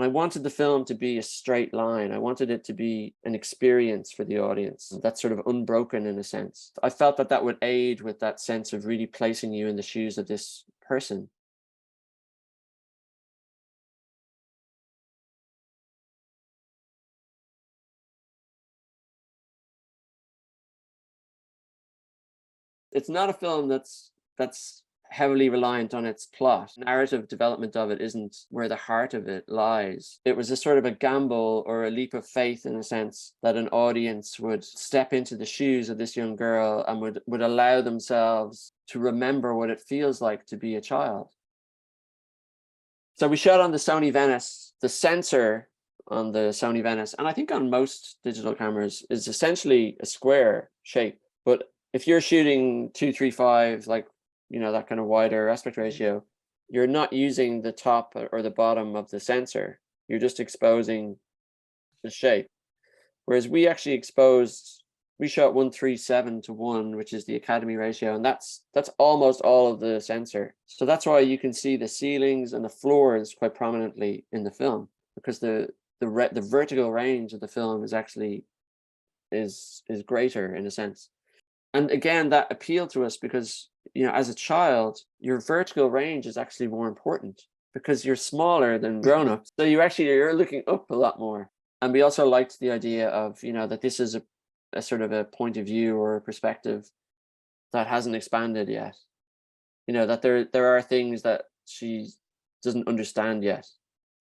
And I wanted the film to be a straight line. I wanted it to be an experience for the audience that's sort of unbroken in a sense. I felt that that would aid with that sense of really placing you in the shoes of this person. It's not a film that's heavily reliant on its plot. Narrative development of it isn't where the heart of it lies. It was a sort of a gamble or a leap of faith in a sense that an audience would step into the shoes of this young girl and would allow themselves to remember what it feels like to be a child. So we shot on the Sony Venice. The sensor on the Sony Venice, and I think on most digital cameras, is essentially a square shape. But if you're shooting 235, like, that kind of wider aspect ratio, you're not using the top or the bottom of the sensor. You're just exposing the shape. Whereas we shot 1:37:1, which is the Academy ratio, and that's almost all of the sensor. So that's why you can see the ceilings and the floors quite prominently in the film, because the vertical range of the film is greater in a sense. And again, that appealed to us because, as a child, your vertical range is actually more important because you're smaller than grown-ups. So you're looking up a lot more. And we also liked the idea of, that this is a sort of a point of view or a perspective that hasn't expanded yet. That there are things that she doesn't understand yet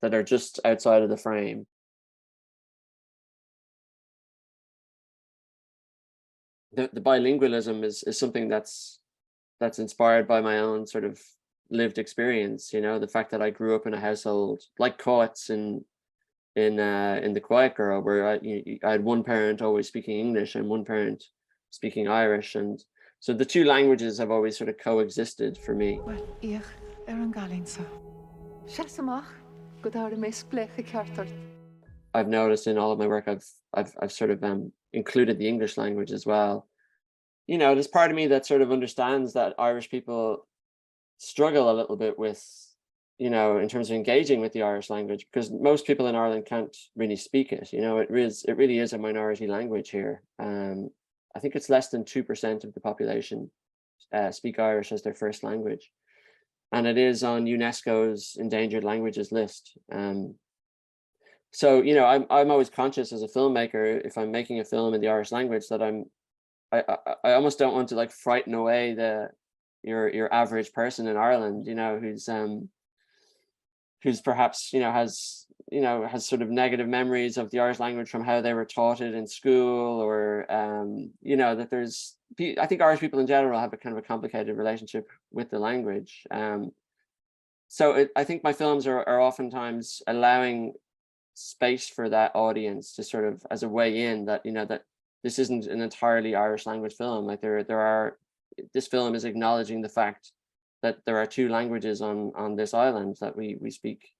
that are just outside of the frame. The bilingualism is something that's inspired by my own sort of lived experience. The fact that I grew up in a household like Coates in The Quiet Girl, where I had one parent always speaking English and one parent speaking Irish, and so the two languages have always sort of coexisted for me. I've noticed in all of my work, I've sort of included the English language as well. There's part of me that sort of understands that Irish people struggle a little bit with, in terms of engaging with the Irish language, because most people in Ireland can't really speak it. It really is a minority language here. I think it's less than 2% of the population speak Irish as their first language, and it is on UNESCO's endangered languages list. So I'm always conscious as a filmmaker, if I'm making a film in the Irish language, that I almost don't want to like frighten away your average person in Ireland, who's perhaps has sort of negative memories of the Irish language from how they were taught it in school, or that I think Irish people in general have a kind of a complicated relationship with the language. So I think my films are oftentimes allowing space for that audience to sort of, as a way in, that that this isn't an entirely Irish language film. Like this film is acknowledging the fact that there are two languages on this island that we speak.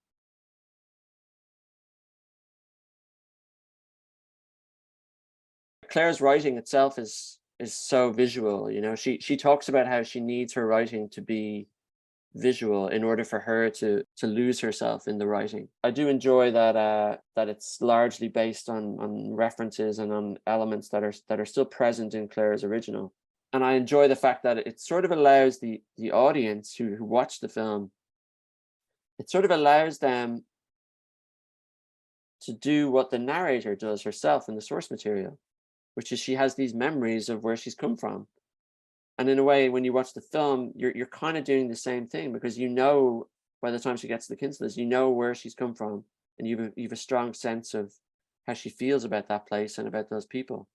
Claire's writing itself is so visual. She talks about how she needs her writing to be visual in order for her to lose herself in the writing. I do enjoy that it's largely based on references and on elements that are still present in Claire's original. And I enjoy the fact that it sort of allows the audience who watch the film, it sort of allows them to do what the narrator does herself in the source material, which is she has these memories of where she's come from. And in a way, when you watch the film, you're kind of doing the same thing, because by the time she gets to the Kinsellas, where she's come from, and you've a strong sense of how she feels about that place and about those people.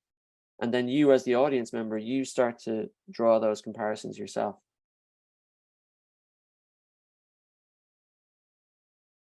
And then you, as the audience member, you start to draw those comparisons yourself.